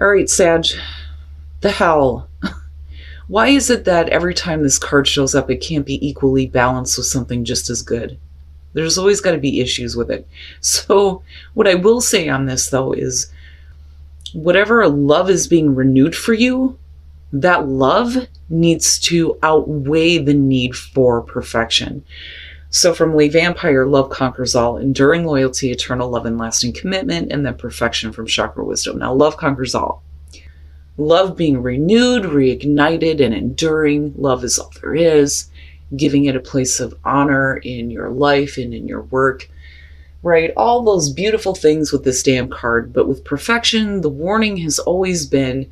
All right, Sag, the hell. Why is it that every time this card shows up, it can't be equally balanced with something just as good? There's always got to be issues with it. So, what I will say on this, though, is whatever love is being renewed for you, that love needs to outweigh the need for perfection. So from Lee Vampire, love conquers all, enduring loyalty, eternal love and lasting commitment, and then perfection from Chakra Wisdom. Now, love conquers all. Love being renewed, reignited, and enduring. Love is all there is. Giving it a place of honor in your life and in your work. Right? All those beautiful things with this damn card. But with perfection, the warning has always been,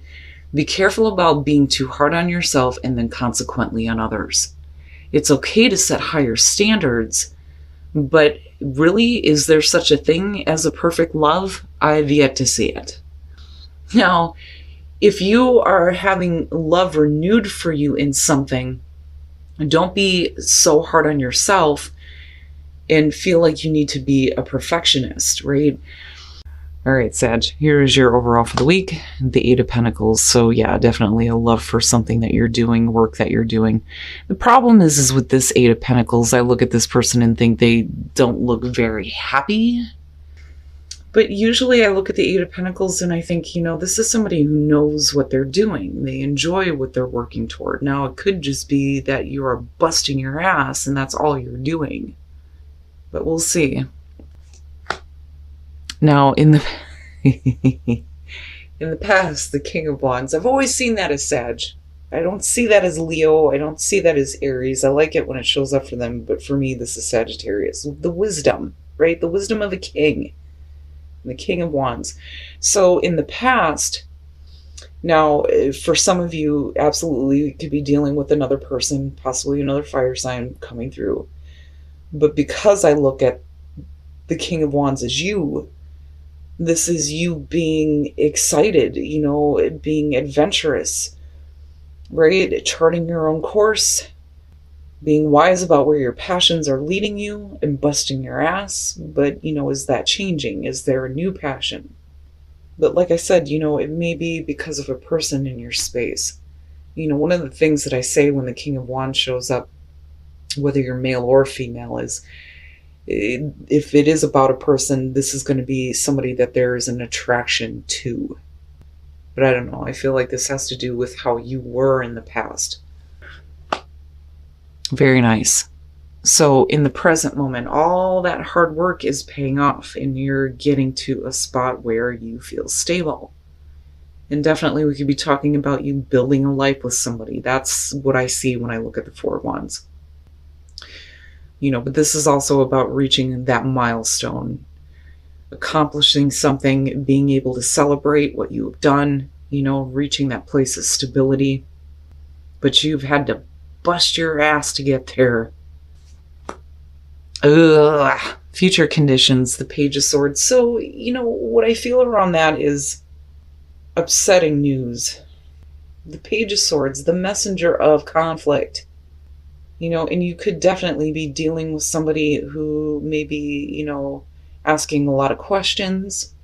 be careful about being too hard on yourself and then consequently on others. It's okay to set higher standards, but really, is there such a thing as a perfect love? I've yet to see it. Now, if you are having love renewed for you in something, don't be so hard on yourself and feel like you need to be a perfectionist, right? All right, Sag, here is your overall for the week, the Eight of Pentacles. So yeah, definitely a love for something that you're doing, work that you're doing. The problem is with this Eight of Pentacles, I look at this person and think they don't look very happy. But usually I look at the Eight of Pentacles and I think, this is somebody who knows what they're doing. They enjoy what they're working toward. Now, it could just be that you are busting your ass and that's all you're doing. But we'll see. Now, in the past, the King of Wands, I've always seen that as Sag. I don't see that as Leo. I don't see that as Aries. I like it when it shows up for them, but for me, this is Sagittarius. The wisdom, right? The wisdom of a king. The King of Wands. So in the past, now, for some of you, absolutely, you could be dealing with another person, possibly another fire sign coming through. But because I look at the King of Wands as you, this is you being excited, being adventurous, right? Charting your own course, being wise about where your passions are leading you and busting your ass. But, is that changing? Is there a new passion? But like I said, it may be because of a person in your space. One of the things that I say when the King of Wands shows up, whether you're male or female, is if it is about a person, this is going to be somebody that there is an attraction to. But I don't know. I feel like this has to do with how you were in the past. Very nice. So in the present moment, all that hard work is paying off and you're getting to a spot where you feel stable. And definitely we could be talking about you building a life with somebody. That's what I see when I look at the Four of Wands. But this is also about reaching that milestone, accomplishing something, being able to celebrate what you've done, reaching that place of stability. But you've had to bust your ass to get there. Future conditions, the Page of Swords. So, what I feel around that is upsetting news. The Page of Swords, the messenger of conflict. And you could definitely be dealing with somebody who may be, asking a lot of questions.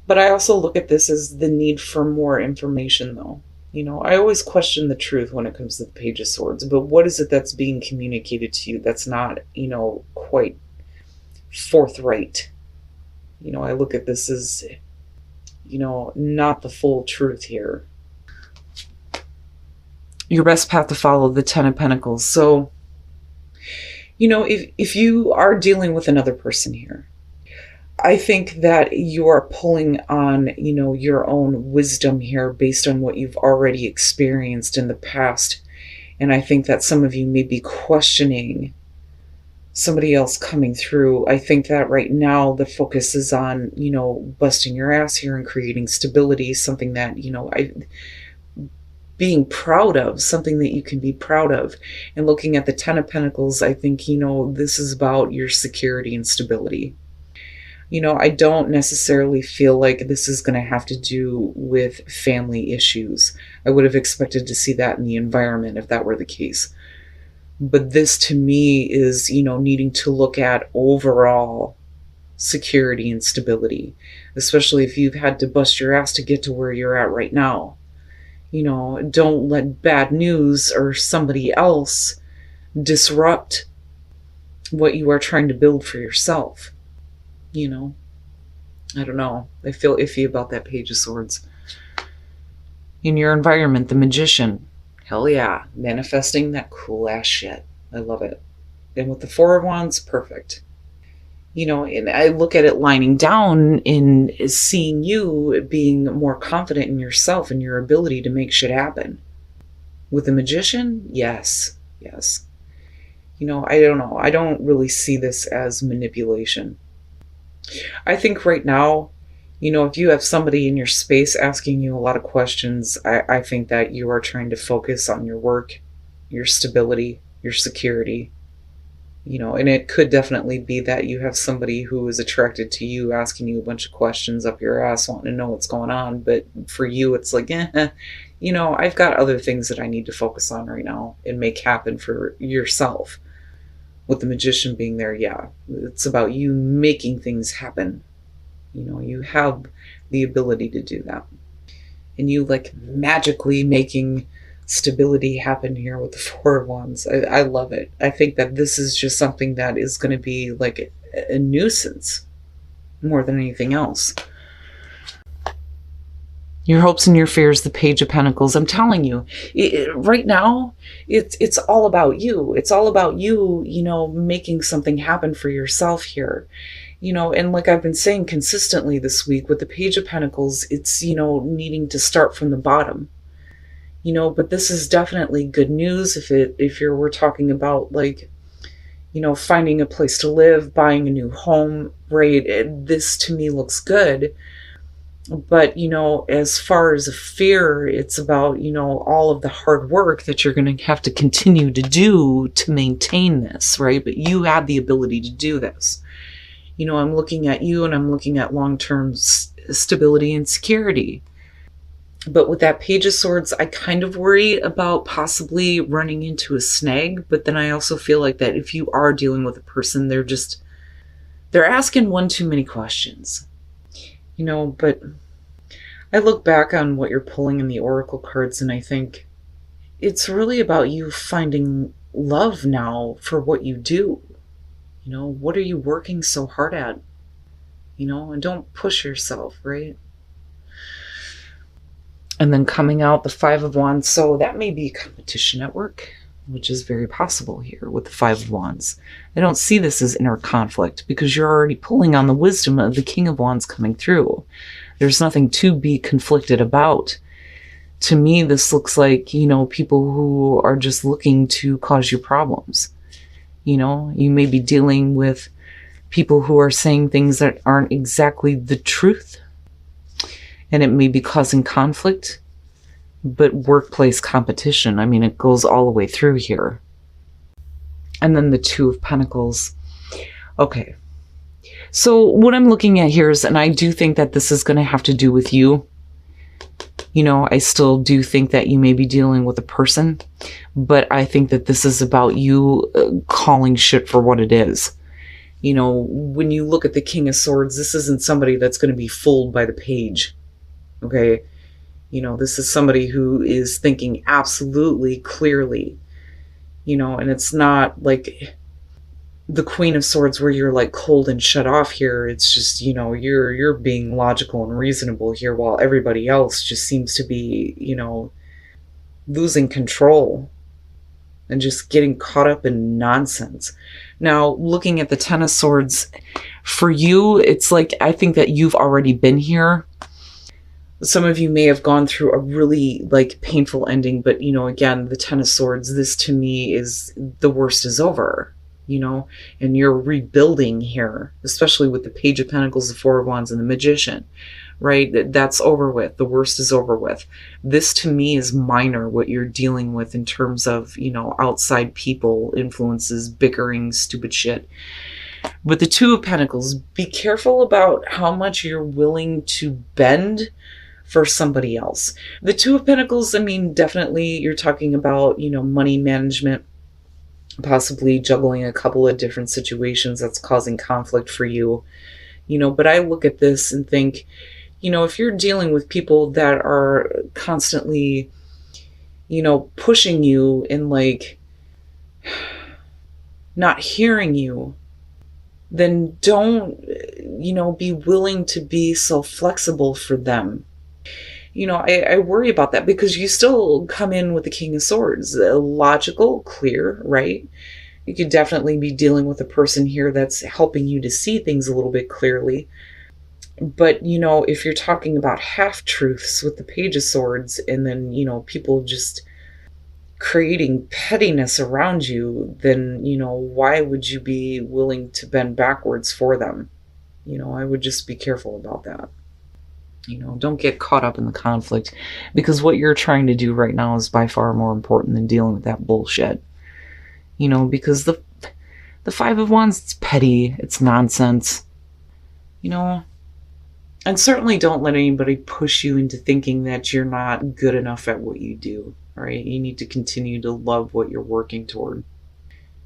But I also look at this as the need for more information, though. I always question the truth when it comes to the Page of Swords, but what is it that's being communicated to you that's not, quite forthright? I look at this as, not the full truth here. Your best path to follow, the Ten of Pentacles. So, if you are dealing with another person here, I think that you are pulling on, your own wisdom here based on what you've already experienced in the past. And I think that some of you may be questioning somebody else coming through. I think that right now the focus is on, busting your ass here and creating stability, something that, being proud of, something that you can be proud of. And looking at the Ten of Pentacles, I think, this is about your security and stability. I don't necessarily feel like this is going to have to do with family issues. I would have expected to see that in the environment if that were the case. But this to me is, needing to look at overall security and stability. especially if you've had to bust your ass to get to where you're at right now. Don't let bad news or somebody else disrupt what you are trying to build for yourself. I don't know. I feel iffy about that Page of Swords. In your environment, the Magician. Hell yeah. Manifesting that cool ass shit. I love it. And with the Four of Wands, perfect. And I look at it lining down in seeing you being more confident in yourself and your ability to make shit happen. With the Magician, yes. I don't know. I don't really see this as manipulation. I think right now, if you have somebody in your space asking you a lot of questions, I think that you are trying to focus on your work, your stability, your security. And it could definitely be that you have somebody who is attracted to you asking you a bunch of questions up your ass, wanting to know what's going on. But for you, it's like, I've got other things that I need to focus on right now and make happen for yourself. With the Magician being there, yeah, it's about you making things happen. You have the ability to do that. And you magically making stability happen here with the Four of Wands. I love it. I think that this is just something that is going to be like a nuisance more than anything else. Your hopes and your fears, the Page of Pentacles. I'm telling you, right now, it's all about you. It's all about you, making something happen for yourself here. And like I've been saying consistently this week with the Page of Pentacles, it's, needing to start from the bottom. But this is definitely good news if we're talking about finding a place to live, buying a new home, right? This to me looks good. But, as far as a fear, it's about, all of the hard work that you're going to have to continue to do to maintain this, right? But you have the ability to do this. I'm looking at you and I'm looking at long-term stability and security. But with that Page of Swords, I kind of worry about possibly running into a snag. But then I also feel like that if you are dealing with a person, they're asking one too many questions. But I look back on what you're pulling in the Oracle cards and I think it's really about you finding love now for what you do. What are you working so hard at? And don't push yourself, right? And then coming out the Five of Wands. So that may be a competition at work, which is very possible here with the Five of Wands. I don't see this as inner conflict because you're already pulling on the wisdom of the King of Wands coming through. There's nothing to be conflicted about. To me, this looks like, people who are just looking to cause you problems. You may be dealing with people who are saying things that aren't exactly the truth. And it may be causing conflict. But workplace competition, it goes all the way through here. And then the Two of Pentacles. Okay. So what I'm looking at here is, and I do think that this is going to have to do with you. I still do think that you may be dealing with a person, but I think that this is about you calling shit for what it is. When you look at the King of Swords, this isn't somebody that's going to be fooled by the page. Okay? This is somebody who is thinking absolutely clearly, and it's not like the Queen of Swords where you're cold and shut off here. It's just, you're being logical and reasonable here while everybody else just seems to be, losing control and just getting caught up in nonsense. Now, looking at the Ten of Swords, for you, it's I think that you've already been here. Some of you may have gone through a really painful ending, but again, the Ten of Swords, this to me is the worst is over, and you're rebuilding here, especially with the Page of Pentacles, the Four of Wands, and the Magician, right? That's over with. The worst is over with. This to me is minor, what you're dealing with in terms of, outside people, influences, bickering, stupid shit. With the Two of Pentacles, be careful about how much you're willing to bend for somebody else. The Two of Pentacles, definitely you're talking about, money management, possibly juggling a couple of different situations that's causing conflict for you. But I look at this and think, if you're dealing with people that are constantly, pushing you and like not hearing you, then don't, be willing to be so flexible for them. I worry about that because you still come in with the King of Swords, logical, clear, right? You could definitely be dealing with a person here that's helping you to see things a little bit clearly. But, if you're talking about half truths with the Page of Swords and then, people just creating pettiness around you, then, why would you be willing to bend backwards for them? I would just be careful about that. Don't get caught up in the conflict, because what you're trying to do right now is by far more important than dealing with that bullshit. Because the Five of Wands, it's petty, it's nonsense. And certainly don't let anybody push you into thinking that you're not good enough at what you do, right? You need to continue to love what you're working toward,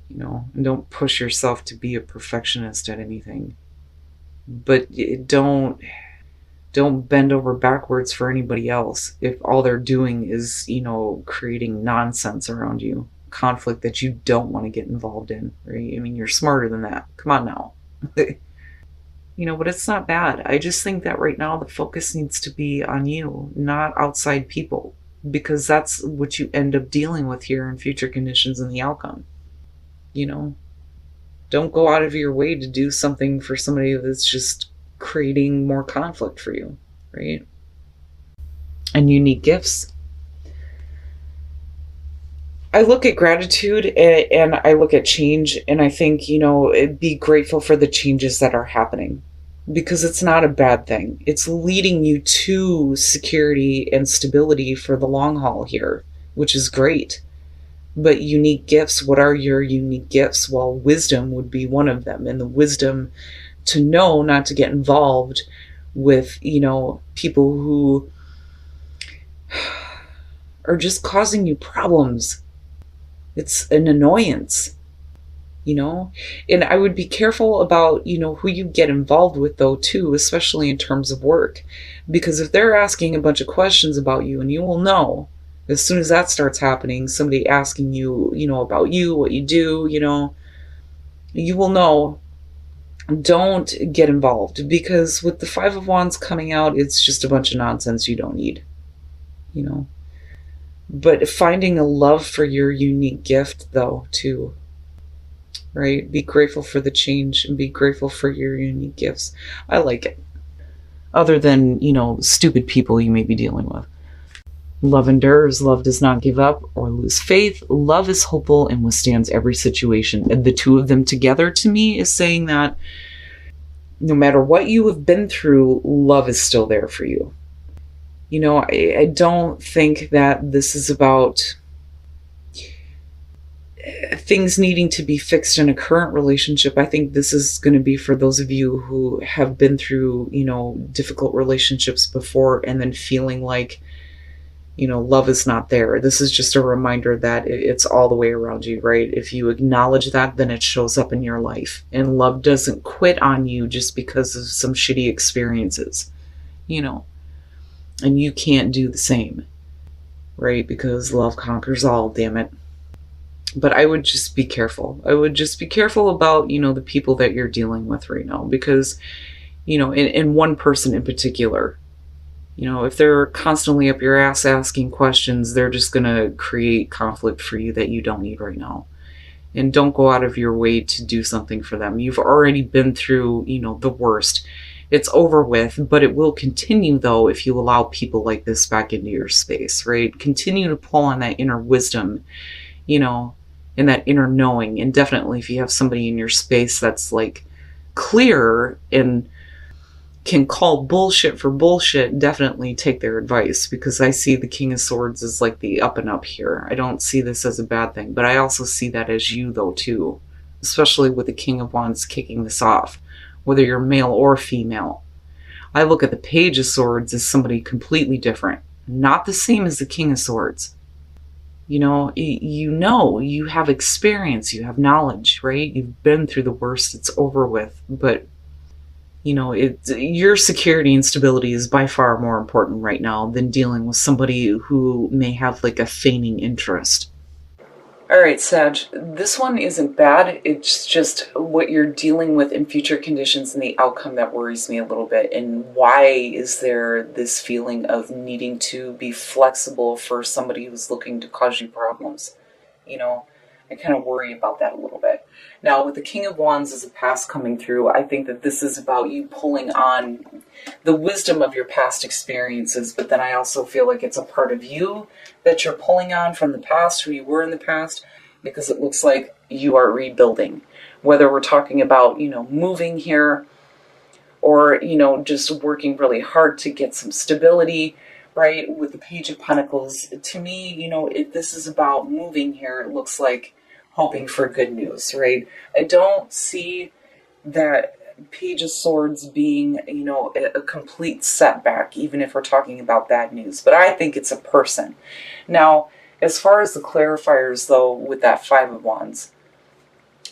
and don't push yourself to be a perfectionist at anything. But don't bend over backwards for anybody else if all they're doing is, creating nonsense around you, conflict that you don't want to get involved in, right? I mean, you're smarter than that. Come on now. But it's not bad. I just think that right now the focus needs to be on you, not outside people, because that's what you end up dealing with here in future conditions and the outcome. Don't go out of your way to do something for somebody that's just creating more conflict for you, right? And unique gifts. I look at gratitude and I look at change, and I think, be grateful for the changes that are happening, because it's not a bad thing. It's leading you to security and stability for the long haul here, which is great. But unique gifts, what are your unique gifts? Well, wisdom would be one of them, and the wisdom to know not to get involved with, people who are just causing you problems. It's an annoyance, and I would be careful about, who you get involved with though too, especially in terms of work, because if they're asking a bunch of questions about you, and you will know as soon as that starts happening, somebody asking you, about you, what you do, you will know. Don't get involved, because with the Five of Wands coming out, it's just a bunch of nonsense you don't need, But finding a love for your unique gift, though, too, right? Be grateful for the change and be grateful for your unique gifts. I like it. Other than, stupid people you may be dealing with. Love endures, love does not give up or lose faith. Love is hopeful and withstands every situation. And the two of them together, to me, is saying that no matter what you have been through, love is still there for you. I don't think that this is about things needing to be fixed in a current relationship. I think this is going to be for those of you who have been through, difficult relationships before and then feeling like, love is not there. This is just a reminder that it's all the way around you, right? If you acknowledge that, then it shows up in your life. And love doesn't quit on you just because of some shitty experiences, and you can't do the same, right? Because love conquers all, damn it. But I would just be careful. I would just be careful about, the people that you're dealing with right now, because, in one person in particular, if they're constantly up your ass asking questions, they're just going to create conflict for you that you don't need right now. And don't go out of your way to do something for them. You've already been through, the worst. It's over with, but it will continue, though, if you allow people like this back into your space, right? Continue to pull on that inner wisdom, and that inner knowing. And definitely if you have somebody in your space that's like clear and can call bullshit for bullshit, definitely take their advice, because I see the King of Swords as like the up and up here. I don't see this as a bad thing, but I also see that as you though too, especially with the King of Wands kicking this off, whether you're male or female. I look at the Page of Swords as somebody completely different, not the same as the King of Swords. You have experience, you have knowledge, right? You've been through the worst, it's over with, but Your security and stability is by far more important right now than dealing with somebody who may have like a feigning interest. All right, Sag, this one isn't bad. It's just what you're dealing with in future conditions and the outcome that worries me a little bit. And why is there this feeling of needing to be flexible for somebody who's looking to cause you problems? You know, I kind of worry about that a little bit. Now, with the King of Wands as a past coming through, I think that this is about you pulling on the wisdom of your past experiences, but then I also feel like it's a part of you that you're pulling on from the past, who you were in the past, because it looks like you are rebuilding. Whether we're talking about, moving here or, just working really hard to get some stability, right? With the Page of Pentacles, to me, if this is about moving here, it looks like hoping for good news, right? I don't see that Page of Swords being, a complete setback, even if we're talking about bad news. But I think it's a person. Now, as far as the clarifiers, though, with that Five of Wands,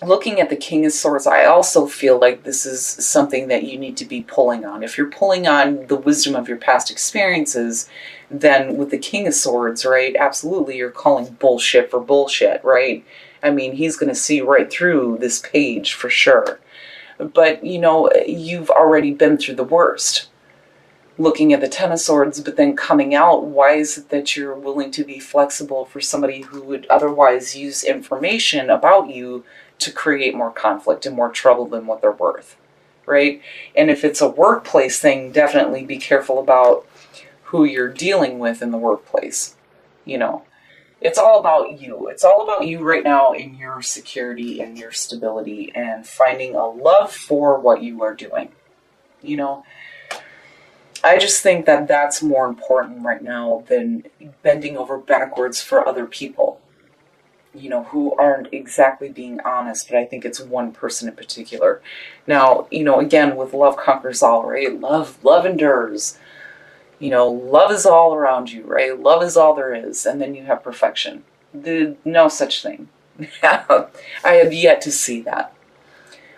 looking at the King of Swords, I also feel like this is something that you need to be pulling on. If you're pulling on the wisdom of your past experiences, then with the King of Swords, right, absolutely you're calling bullshit for bullshit, right? I mean, he's going to see right through this page for sure. But, you've already been through the worst. Looking at the Ten of Swords, but then coming out, why is it that you're willing to be flexible for somebody who would otherwise use information about you to create more conflict and more trouble than what they're worth, right? And if it's a workplace thing, definitely be careful about who you're dealing with in the workplace. It's all about you. It's all about you right now in your security and your stability and finding a love for what you are doing. I just think that that's more important right now than bending over backwards for other people, who aren't exactly being honest, but I think it's one person in particular. Now, again, with love conquers all, right? Love endures. Love is all around you, right? Love is all there is. And then you have perfection. No such thing. I have yet to see that.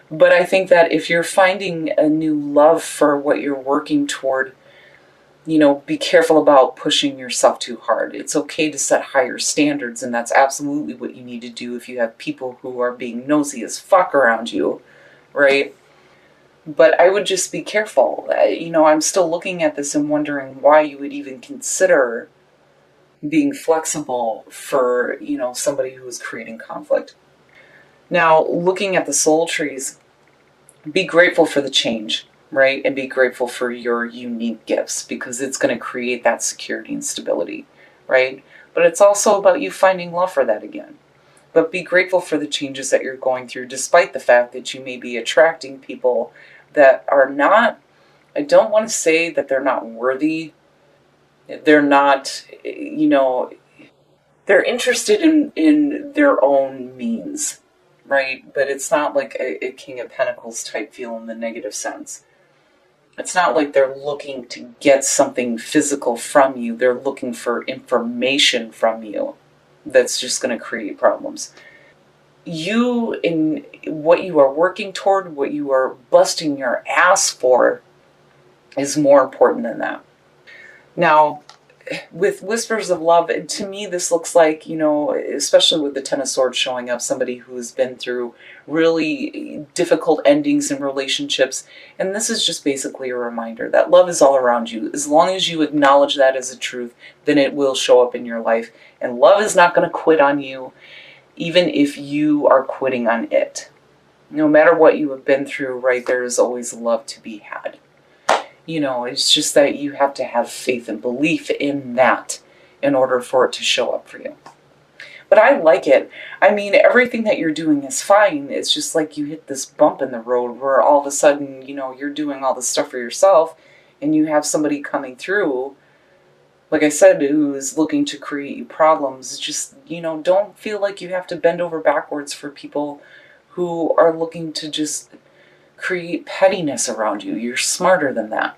But I think that if you're finding a new love for what you're working toward, be careful about pushing yourself too hard. It's okay to set higher standards, and that's absolutely what you need to do if you have people who are being nosy as fuck around you, right? But I would just be careful. I'm still looking at this and wondering why you would even consider being flexible for, somebody who is creating conflict. Now, looking at the soul trees, be grateful for the change, right? And be grateful for your unique gifts, because it's going to create that security and stability, right? But it's also about you finding love for that again. But be grateful for the changes that you're going through, despite the fact that you may be attracting people that are not, I don't want to say that they're not worthy. They're not, they're interested in their own means, right? But it's not like a King of Pentacles type feel in the negative sense. It's not like they're looking to get something physical from you. They're looking for information from you that's just going to create problems. You, in what you are working toward, what you are busting your ass for, is more important than that. Now, with Whispers of Love, to me this looks like, especially with the Ten of Swords showing up, somebody who's been through really difficult endings in relationships. And this is just basically a reminder that love is all around you. As long as you acknowledge that as a truth, then it will show up in your life. And love is not going to quit on you, even if you are quitting on it. No matter what you have been through, right, there is always love to be had. It's just that you have to have faith and belief in that in order for it to show up for you. But I like it. I mean, everything that you're doing is fine. It's just like you hit this bump in the road where all of a sudden, you're doing all this stuff for yourself and you have somebody coming through, like I said, who's looking to create you problems. Just, don't feel like you have to bend over backwards for people who are looking to just create pettiness around you. You're smarter than that.